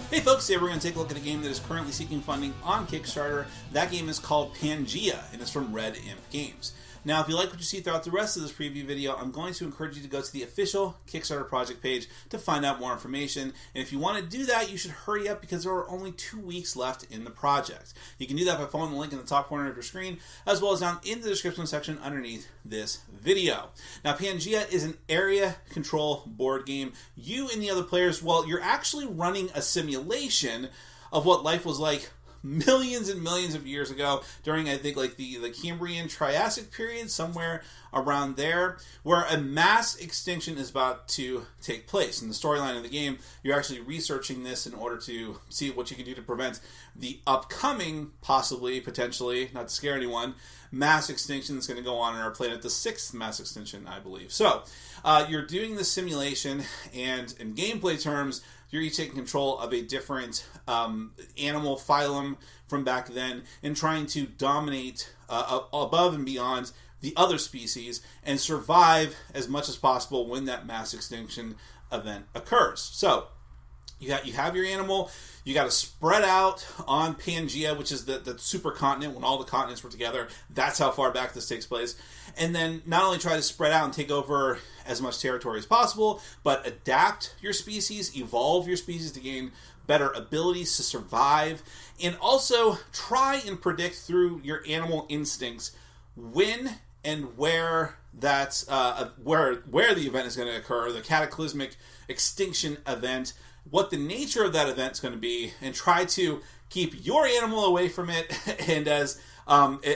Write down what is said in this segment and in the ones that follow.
Hey folks, today we're going to take a look at a game that is currently seeking funding on Kickstarter. That game is called Pangea, and it's from Red Imp Games. Now, if you like what you see throughout the rest of this preview video, I'm going to encourage you to go to the official Kickstarter project page to find out more information. And if you want to do that, you should hurry up because there are only 2 weeks left in the project. You can do that by following the link in the top corner of your screen, as well as down in the description section underneath this video. Now, Pangea is an area control board game. You and the other players, well, you're actually running a simulation of what life was like millions and millions of years ago during, I think, like the Cambrian Triassic period, somewhere around there, where a mass extinction is about to take place. In the storyline of the game, you're actually researching this in order to see what you can do to prevent the upcoming, possibly, potentially, not to scare anyone, mass extinction that's going to go on our planet, the 6th mass extinction, I believe. So, you're doing this simulation, and in gameplay terms, you're each taking control of a different animal phylum from back then and trying to dominate above and beyond the other species and survive as much as possible when that mass extinction event occurs. So, you have your animal. You got to spread out on Pangea, which is the supercontinent when all the continents were together. That's how far back this takes place. And then not only try to spread out and take over as much territory as possible, but adapt your species, evolve your species to gain better abilities to survive, and also try and predict through your animal instincts when and where that's where the event is going to occur, the cataclysmic extinction event, what the nature of that event is going to be, and try to keep your animal away from it and as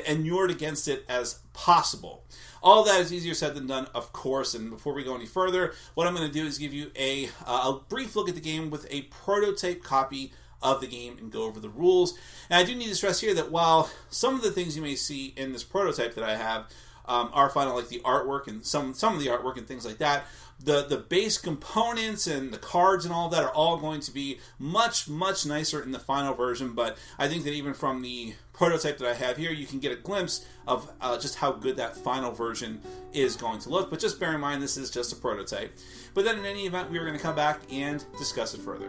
inured against it as possible. All that is easier said than done, of course, and before we go any further, what I'm going to do is give you a brief look at the game with a prototype copy of the game and go over the rules. And I do need to stress here that while some of the things you may see in this prototype that I have are final, like the artwork and some of the artwork and things like that, the base components and the cards and all of that are all going to be much, much nicer in the final version, but I think that even from the prototype that I have here, you can get a glimpse of just how good that final version is going to look, but just bear in mind this is just a prototype. But then in any event, we are going to come back and discuss it further.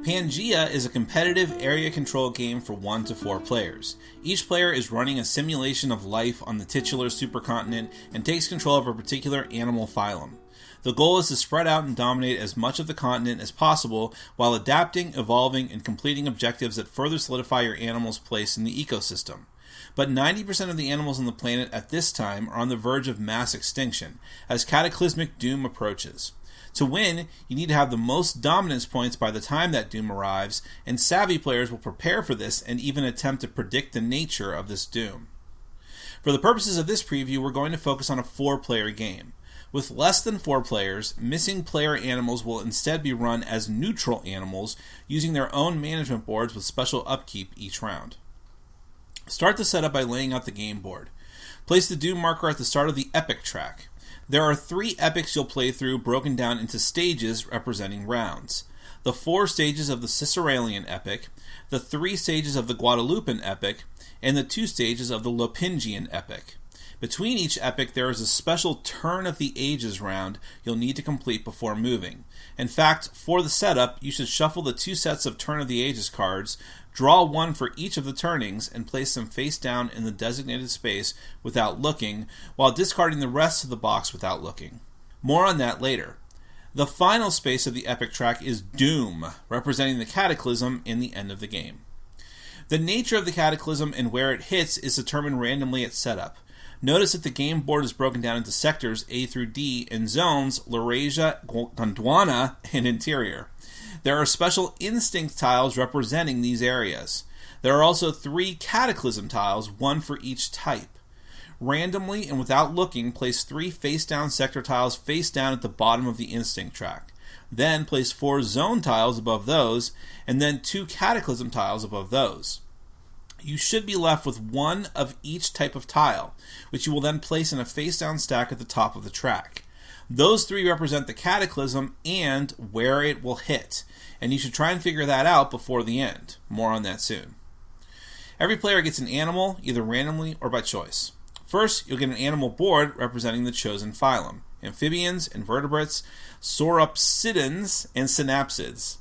Pangea is a competitive area control game for 1 to 4 players. Each player is running a simulation of life on the titular supercontinent and takes control of a particular animal phylum. The goal is to spread out and dominate as much of the continent as possible while adapting, evolving, and completing objectives that further solidify your animal's place in the ecosystem. But 90% of the animals on the planet at this time are on the verge of mass extinction, as cataclysmic doom approaches. To win, you need to have the most dominance points by the time that doom arrives, and savvy players will prepare for this and even attempt to predict the nature of this doom. For the purposes of this preview, we're going to focus on a 4-player game. With less than 4 players, missing player animals will instead be run as neutral animals, using their own management boards with special upkeep each round. Start the setup by laying out the game board. Place the doom marker at the start of the epic track. There are 3 epics you'll play through, broken down into stages representing rounds. The 4 stages of the Ciceralian epic, the 3 stages of the Guadalupan epic, and the 2 stages of the Lopingian epic. Between each epic, there is a special Turn of the Ages round you'll need to complete before moving. In fact, for the setup, you should shuffle the 2 sets of Turn of the Ages cards, draw 1 for each of the turnings, and place them face down in the designated space without looking, while discarding the rest of the box without looking. More on that later. The final space of the epic track is Doom, representing the cataclysm in the end of the game. The nature of the cataclysm and where it hits is determined randomly at setup. Notice that the game board is broken down into sectors A through D and zones Laurasia, Gondwana, and Interior. There are special instinct tiles representing these areas. There are also 3 cataclysm tiles, 1 for each type. Randomly and without looking, place 3 face-down sector tiles face down at the bottom of the instinct track. Then place 4 zone tiles above those, and then 2 cataclysm tiles above those. You should be left with 1 of each type of tile, which you will then place in a face-down stack at the top of the track. Those 3 represent the cataclysm and where it will hit, and you should try and figure that out before the end. More on that soon. Every player gets an animal, either randomly or by choice. First, you'll get an animal board representing the chosen phylum: amphibians, invertebrates, sauropsidans, and synapsids.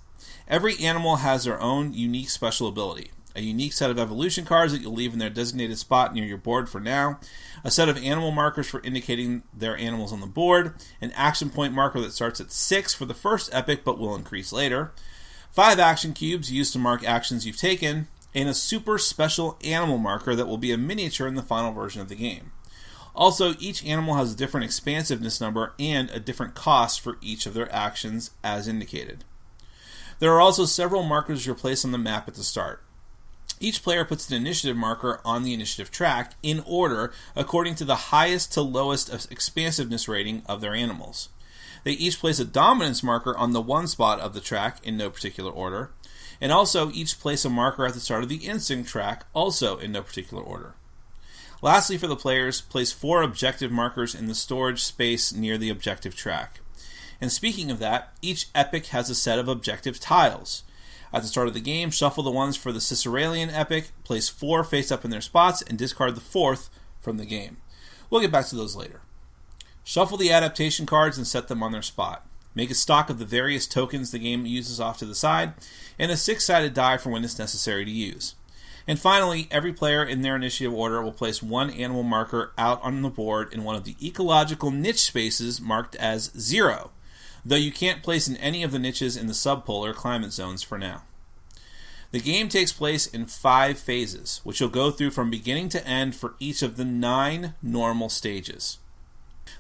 Every animal has their own unique special ability. A unique set of evolution cards that you'll leave in their designated spot near your board for now, a set of animal markers for indicating their animals on the board, an action point marker that starts at 6 for the first epic but will increase later, 5 action cubes used to mark actions you've taken, and a super special animal marker that will be a miniature in the final version of the game. Also, each animal has a different expansiveness number and a different cost for each of their actions as indicated. There are also several markers you'll place on the map at the start. Each player puts an initiative marker on the initiative track in order according to the highest to lowest expansiveness rating of their animals. They each place a dominance marker on the one spot of the track in no particular order, and also each place a marker at the start of the instinct track, also in no particular order. Lastly, for the players, place 4 objective markers in the storage space near the objective track. And speaking of that, each epic has a set of objective tiles. At the start of the game, shuffle the ones for the Ciceralian epic, place 4 face up in their spots, and discard the 4th from the game. We'll get back to those later. Shuffle the adaptation cards and set them on their spot. Make a stock of the various tokens the game uses off to the side, and a 6-sided die for when it's necessary to use. And finally, every player in their initiative order will place 1 animal marker out on the board in one of the ecological niche spaces marked as 0. Though you can't place in any of the niches in the subpolar climate zones for now. The game takes place in 5 phases, which you'll go through from beginning to end for each of the 9 normal stages.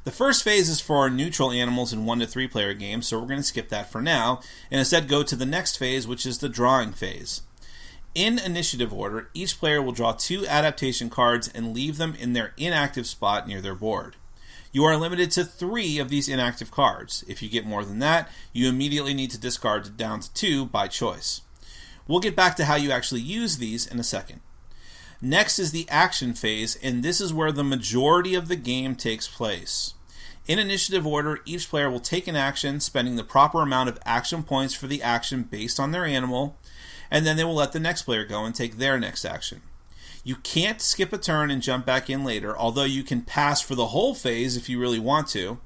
The first phase is for our neutral animals in 1 to 3 player games, so we're going to skip that for now, and instead go to the next phase, which is the drawing phase. In initiative order, each player will draw 2 adaptation cards and leave them in their inactive spot near their board. You are limited to 3 of these inactive cards. If you get more than that, you immediately need to discard down to 2 by choice. We'll get back to how you actually use these in a second. Next is the action phase, and this is where the majority of the game takes place. In initiative order, each player will take an action, spending the proper amount of action points for the action based on their animal, and then they will let the next player go and take their next action. You can't skip a turn and jump back in later, although you can pass for the whole phase if you really want to.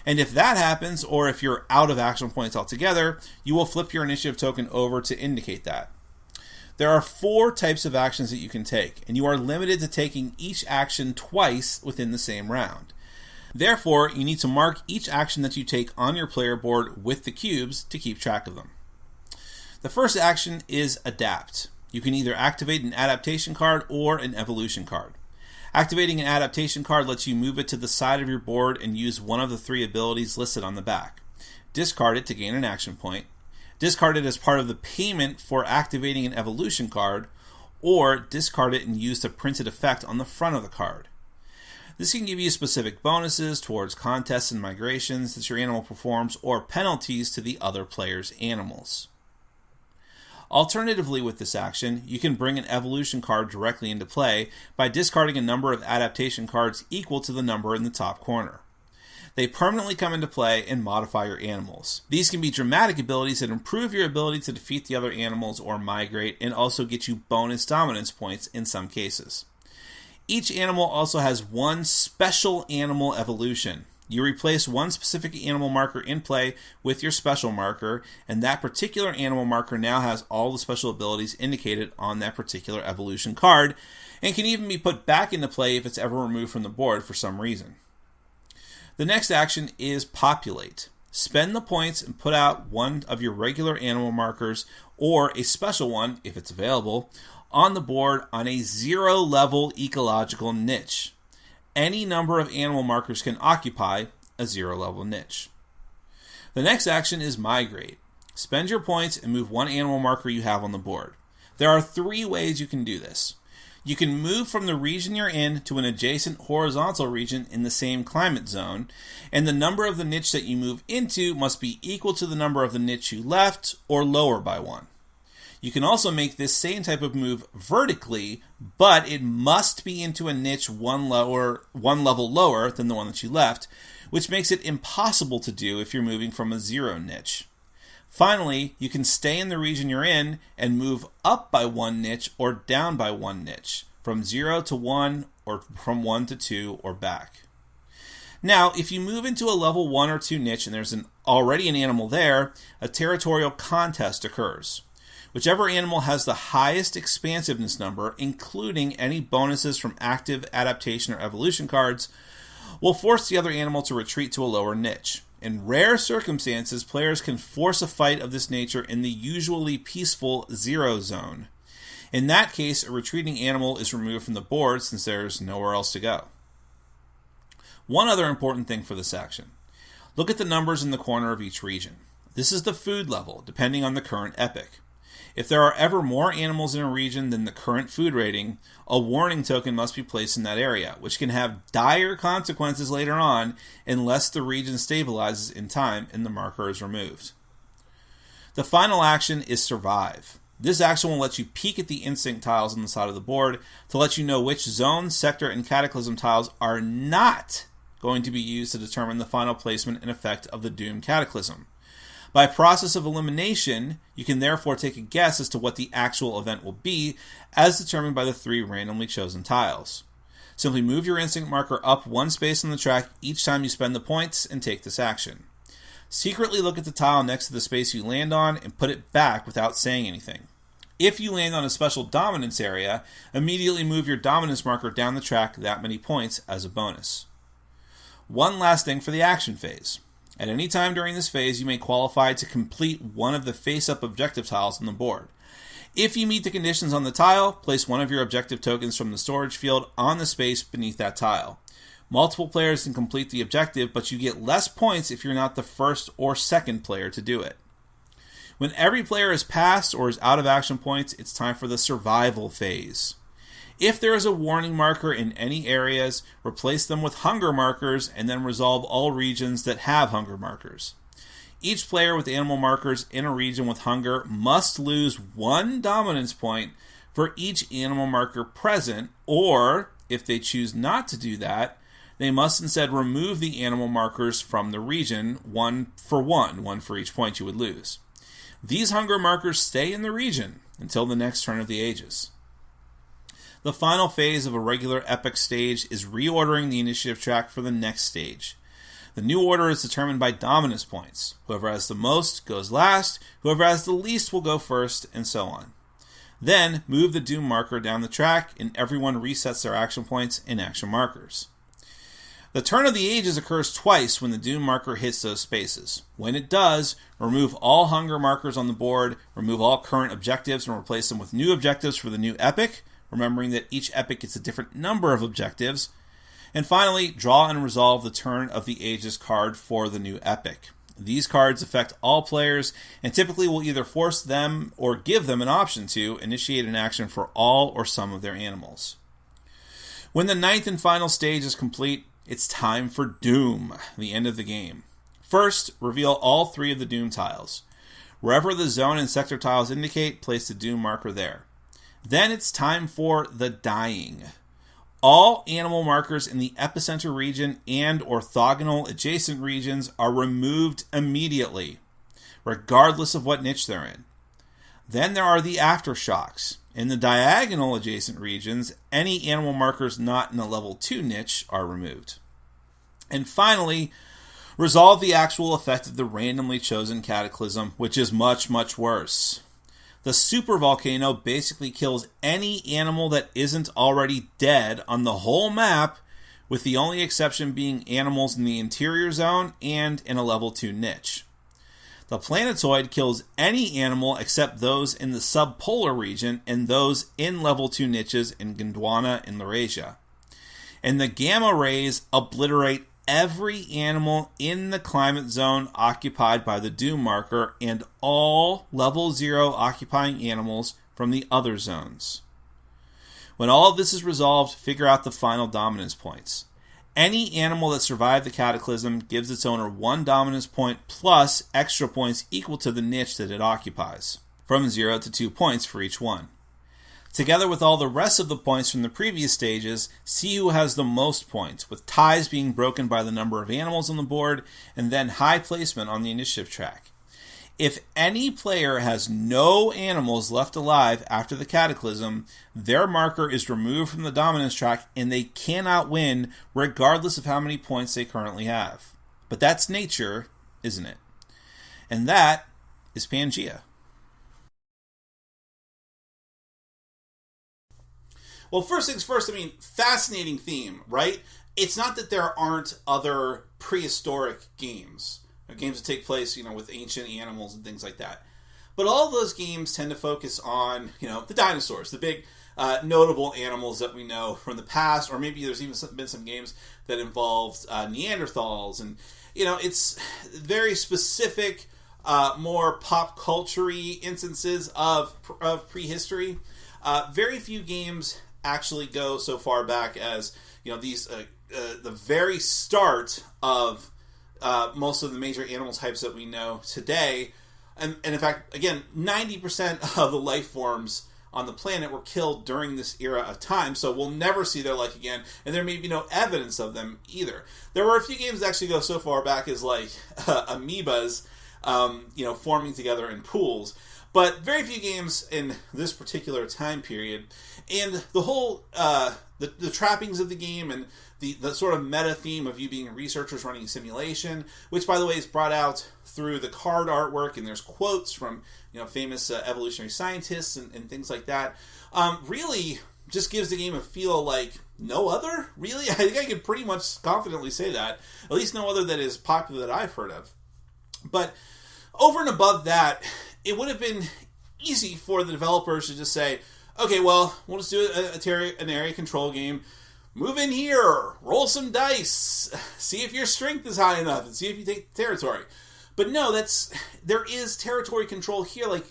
And if that happens, or if you're out of action points altogether, you will flip your initiative token over to indicate that. There are 4 types of actions that you can take, and you are limited to taking each action twice within the same round. Therefore, you need to mark each action that you take on your player board with the cubes to keep track of them. The first action is Adapt. You can either activate an adaptation card or an evolution card. Activating an adaptation card lets you move it to the side of your board and use one of the 3 abilities listed on the back. Discard it to gain an action point. Discard it as part of the payment for activating an evolution card, or discard it and use the printed effect on the front of the card. This can give you specific bonuses towards contests and migrations that your animal performs, or penalties to the other player's animals. Alternatively, with this action, you can bring an evolution card directly into play by discarding a number of adaptation cards equal to the number in the top corner. They permanently come into play and modify your animals. These can be dramatic abilities that improve your ability to defeat the other animals or migrate, and also get you bonus dominance points in some cases. Each animal also has 1 special animal evolution. You replace 1 specific animal marker in play with your special marker, and that particular animal marker now has all the special abilities indicated on that particular evolution card, and can even be put back into play if it's ever removed from the board for some reason. The next action is Populate. Spend the points and put out 1 of your regular animal markers, or a special one, if it's available, on the board on a 0-level ecological niche. Any number of animal markers can occupy a 0-level niche. The next action is Migrate. Spend your points and move 1 animal marker you have on the board. There are 3 ways you can do this. You can move from the region you're in to an adjacent horizontal region in the same climate zone, and the number of the niche that you move into must be equal to the number of the niche you left, or lower by 1. You can also make this same type of move vertically, but it must be into a niche one level lower than the one that you left, which makes it impossible to do if you're moving from a 0 niche. Finally, you can stay in the region you're in and move up by 1 niche or down by 1 niche, from 0 to 1 or from 1 to 2 or back. Now, if you move into a level 1 or 2 niche and there's already an animal there, a Territorial Contest occurs. Whichever animal has the highest expansiveness number, including any bonuses from active adaptation or evolution cards, will force the other animal to retreat to a lower niche. In rare circumstances, players can force a fight of this nature in the usually peaceful 0 zone. In that case, a retreating animal is removed from the board since there's nowhere else to go. One other important thing for this action. Look at the numbers in the corner of each region. This is the food level, depending on the current epic. If there are ever more animals in a region than the current food rating, a warning token must be placed in that area, which can have dire consequences later on unless the region stabilizes in time and the marker is removed. The final action is Survive. This action will let you peek at the instinct tiles on the side of the board to let you know which zone, sector, and cataclysm tiles are not going to be used to determine the final placement and effect of the Doom Cataclysm. By process of elimination, you can therefore take a guess as to what the actual event will be, as determined by the 3 randomly chosen tiles. Simply move your instinct marker up 1 space on the track each time you spend the points and take this action. Secretly look at the tile next to the space you land on and put it back without saying anything. If you land on a special dominance area, immediately move your dominance marker down the track that many points as a bonus. One last thing for the action phase. At any time during this phase, you may qualify to complete one of the face-up objective tiles on the board. If you meet the conditions on the tile, place one of your objective tokens from the storage field on the space beneath that tile. Multiple players can complete the objective, but you get less points if you're not the first or second player to do it. When every player is passed or is out of action points, it's time for the survival phase. If there is a warning marker in any areas, replace them with hunger markers and then resolve all regions that have hunger markers. Each player with animal markers in a region with hunger must lose 1 dominance point for each animal marker present, or, if they choose not to do that, they must instead remove the animal markers from the region, 1 for each point you would lose. These hunger markers stay in the region until the next turn of the ages. The final phase of a regular epic stage is reordering the initiative track for the next stage. The new order is determined by dominance points. Whoever has the most goes last, whoever has the least will go first, and so on. Then, move the Doom marker down the track, and everyone resets their action points and action markers. The Turn of the Ages occurs twice when the Doom marker hits those spaces. When it does, remove all hunger markers on the board, remove all current objectives, and replace them with new objectives for the new epic, remembering that each epic gets a different number of objectives. And finally, draw and resolve the Turn of the Ages card for the new epic. These cards affect all players and typically will either force them or give them an option to initiate an action for all or some of their animals. When the 9th and final stage is complete, it's time for Doom, the end of the game. First, reveal all 3 of the Doom tiles. Wherever the zone and sector tiles indicate, place the Doom marker there. Then it's time for the Dying. All animal markers in the epicenter region and orthogonal adjacent regions are removed immediately, regardless of what niche they're in. Then there are the Aftershocks. In the diagonal adjacent regions, any animal markers not in a level 2 niche are removed. And finally, resolve the actual effect of the randomly chosen cataclysm, which is much, much worse. The Supervolcano basically kills any animal that isn't already dead on the whole map, with the only exception being animals in the interior zone and in a level 2 niche. The Planetoid kills any animal except those in the subpolar region and those in level 2 niches in Gondwana and Laurasia. And the Gamma Rays obliterate every animal in the climate zone occupied by the Doom marker and all level 0 occupying animals from the other zones. When all of this is resolved, figure out the final dominance points. Any animal that survived the cataclysm gives its owner 1 dominance point plus extra points equal to the niche that it occupies, from 0 to 2 points for each one. Together with all the rest of the points from the previous stages, see who has the most points, with ties being broken by the number of animals on the board, and then high placement on the initiative track. If any player has no animals left alive after the cataclysm, their marker is removed from the dominance track and they cannot win regardless of how many points they currently have. But that's nature, isn't it? And that is Pangea. Well, first things first, fascinating theme, right? It's not that there aren't other prehistoric games, or games that take place, with ancient animals and things like that. But all of those games tend to focus on, the dinosaurs, the big notable animals that we know from the past, or maybe there's even been some games that involved Neanderthals, and, it's very specific, more pop culture-y instances of prehistory. Very few games actually go so far back as, these the very start of most of the major animal types that we know today. And in fact, again, 90% of the life forms on the planet were killed during this era of time, so we'll never see their like again, and there may be no evidence of them either. There were a few games that actually go so far back as amoebas, forming together in pools, but very few games in this particular time period. And the whole the trappings of the game and the sort of meta theme of you being researchers running a simulation, which by the way is brought out through the card artwork, and there's quotes from famous evolutionary scientists and things like that, really just gives the game a feel like no other. Really, I think I can pretty much confidently say that, at least no other that is popular that I've heard of. But over and above that, it would have been easy for the developers to just say, okay, well, we'll just do an area control game. Move in here, roll some dice, see if your strength is high enough, and see if you take territory. But no, there is territory control here, like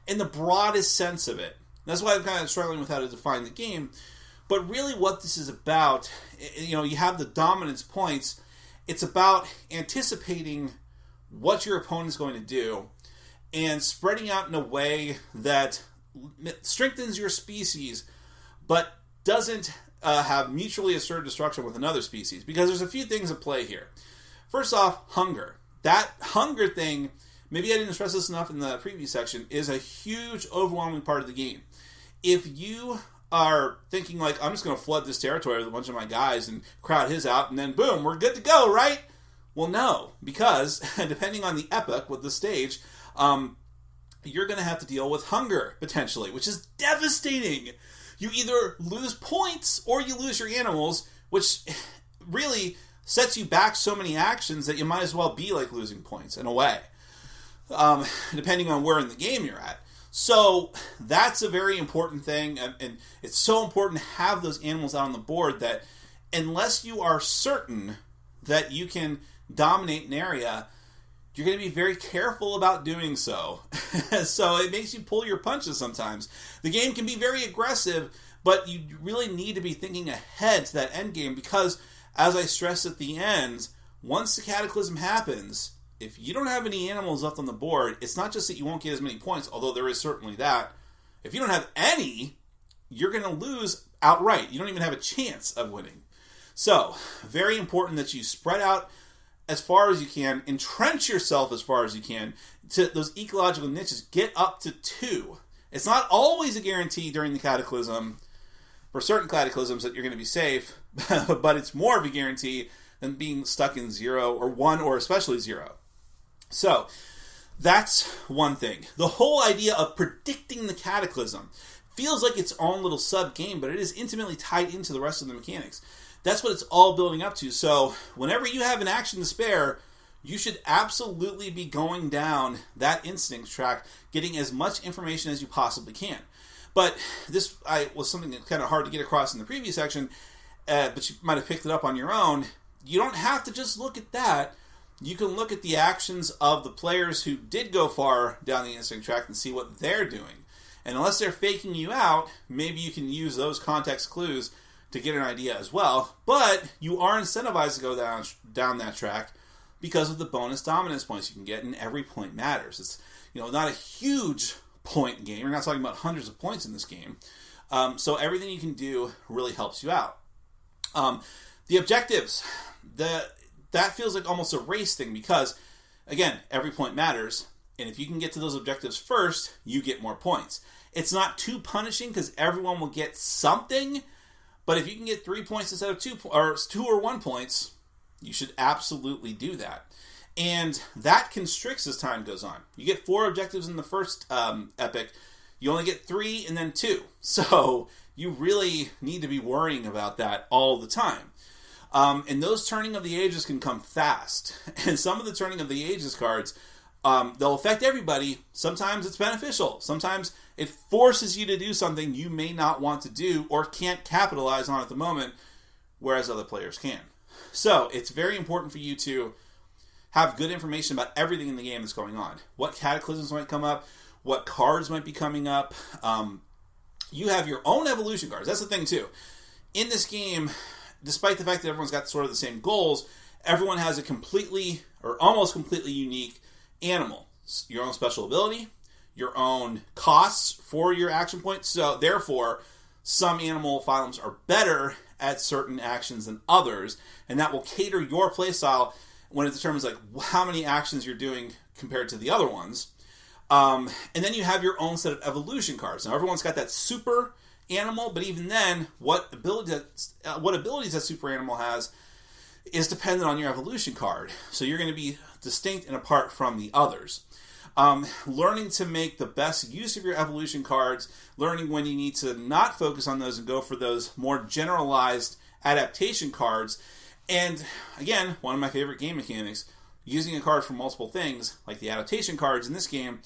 in the broadest sense of it. That's why I'm kind of struggling with how to define the game. But really what this is about, you have the dominance points. It's about anticipating what your opponent is going to do and spreading out in a way that strengthens your species, but doesn't have mutually assured destruction with another species. Because there's a few things at play here. First off, hunger. That hunger thing, maybe I didn't stress this enough in the preview section, is a huge, overwhelming part of the game. If you are thinking like, I'm just going to flood this territory with a bunch of my guys and crowd his out, and then boom, we're good to go, right? Well, no, because depending on the epoch with the stage, you're going to have to deal with hunger, potentially, which is devastating. You either lose points or you lose your animals, which really sets you back so many actions that you might as well be like losing points in a way, depending on where in the game you're at. So that's a very important thing, and it's so important to have those animals out on the board that unless you are certain that you can dominate an area, you're going to be very careful about doing so. So it makes you pull your punches sometimes. The game can be very aggressive, but you really need to be thinking ahead to that end game because, as I stressed at the end, once the cataclysm happens, if you don't have any animals left on the board, it's not just that you won't get as many points, although there is certainly that. If you don't have any, you're going to lose outright. You don't even have a chance of winning. So, very important that you spread out as far as you can, entrench yourself as far as you can to those ecological niches. Get up to 2. It's not always a guarantee during the cataclysm, for certain cataclysms, that you're going to be safe, but it's more of a guarantee than being stuck in 0 or 1 or especially 0. So, that's one thing. The whole idea of predicting the cataclysm feels like its own little sub-game, but it is intimately tied into the rest of the mechanics. That's what it's all building up to. So, whenever you have an action to spare, you should absolutely be going down that instinct track, getting as much information as you possibly can. But this was something that's kind of hard to get across in the previous section, but you might have picked it up on your own. You don't have to just look at that. You can look at the actions of the players who did go far down the instinct track and see what they're doing. And unless they're faking you out, maybe you can use those context clues to get an idea as well. But you are incentivized to go down that track because of the bonus dominance points you can get, and every point matters. It's not a huge point game. We're not talking about hundreds of points in this game. So everything you can do really helps you out. The objectives, that feels like almost a race thing because, again, every point matters. And if you can get to those objectives first, you get more points. It's not too punishing because everyone will get something, but if you can get 3 points instead of 2 or 1 points, you should absolutely do that. And that constricts as time goes on. You get 4 objectives in the first epic, you only get 3 and then 2. So you really need to be worrying about that all the time. And those turning of the ages can come fast. And some of the turning of the ages cards, they'll affect everybody. Sometimes it's beneficial. Sometimes it forces you to do something you may not want to do or can't capitalize on at the moment, whereas other players can. So it's very important for you to have good information about everything in the game that's going on. What cataclysms might come up, what cards might be coming up. You have your own evolution cards. That's the thing too. In this game, despite the fact that everyone's got sort of the same goals, everyone has a completely or almost completely unique animal. Your own special ability, your own costs for your action points. So therefore, some animal phylums are better at certain actions than others, and that will cater your playstyle when it determines like how many actions you're doing compared to the other ones. And then you have your own set of evolution cards. Now everyone's got that super animal, but even then, what abilities that super animal has is dependent on your evolution card. So you're going to be distinct and apart from the others. Learning to make the best use of your evolution cards, learning when you need to not focus on those and go for those more generalized adaptation cards. And again, one of my favorite game mechanics, using a card for multiple things, like the adaptation cards in this game,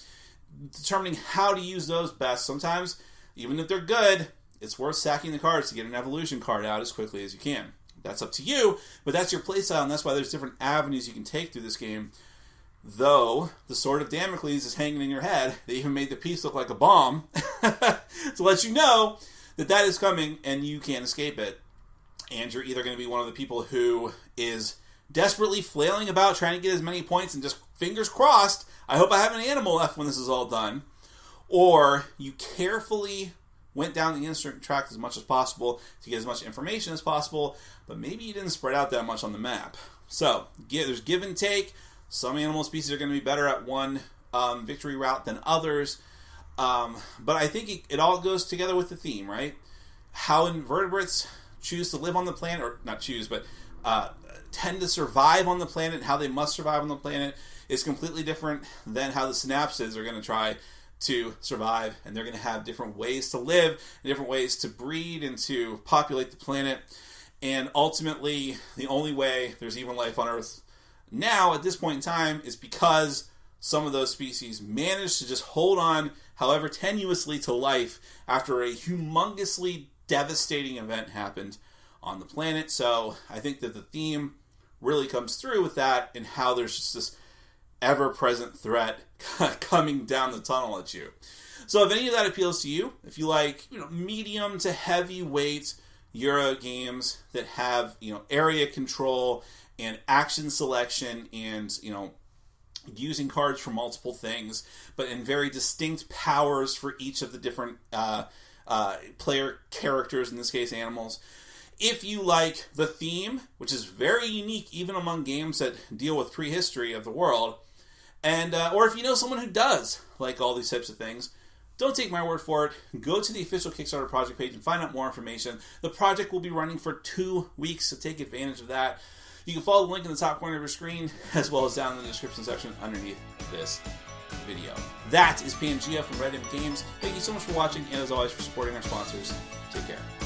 determining how to use those best. Sometimes, even if they're good, it's worth sacking the cards to get an evolution card out as quickly as you can. That's up to you, but that's your playstyle, and that's why there's different avenues you can take through this game. Though, the Sword of Damocles is hanging in your head. They even made the piece look like a bomb to let you know that that is coming and you can't escape it. And you're either going to be one of the people who is desperately flailing about trying to get as many points and just fingers crossed, I hope I have an animal left when this is all done. Or you carefully went down the insert track as much as possible to get as much information as possible, but maybe you didn't spread out that much on the map. So, there's give and take. Some animal species are going to be better at one victory route than others. But I think it all goes together with the theme, right? How invertebrates choose to live on the planet, or not choose, but tend to survive on the planet, how they must survive on the planet, is completely different than how the synapses are going to try to survive. And they're going to have different ways to live, and different ways to breed and to populate the planet. And ultimately, the only way there's even life on Earth now, at this point in time, is because some of those species managed to just hold on, however tenuously, to life after a humongously devastating event happened on the planet. So I think that the theme really comes through with that, and how there's just this ever-present threat coming down the tunnel at you. So if any of that appeals to you, if you like, medium to heavyweight Euro games that have, area control and action selection and, using cards for multiple things, but in very distinct powers for each of the different player characters, in this case animals. If you like the theme, which is very unique even among games that deal with prehistory of the world, and or if you know someone who does like all these types of things, don't take my word for it. Go to the official Kickstarter project page and find out more information. The project will be running for 2 weeks, so take advantage of that. You can follow the link in the top corner of your screen, as well as down in the description section underneath this video. That is Pangea from Red Imp Games. Thank you so much for watching, and as always, for supporting our sponsors. Take care.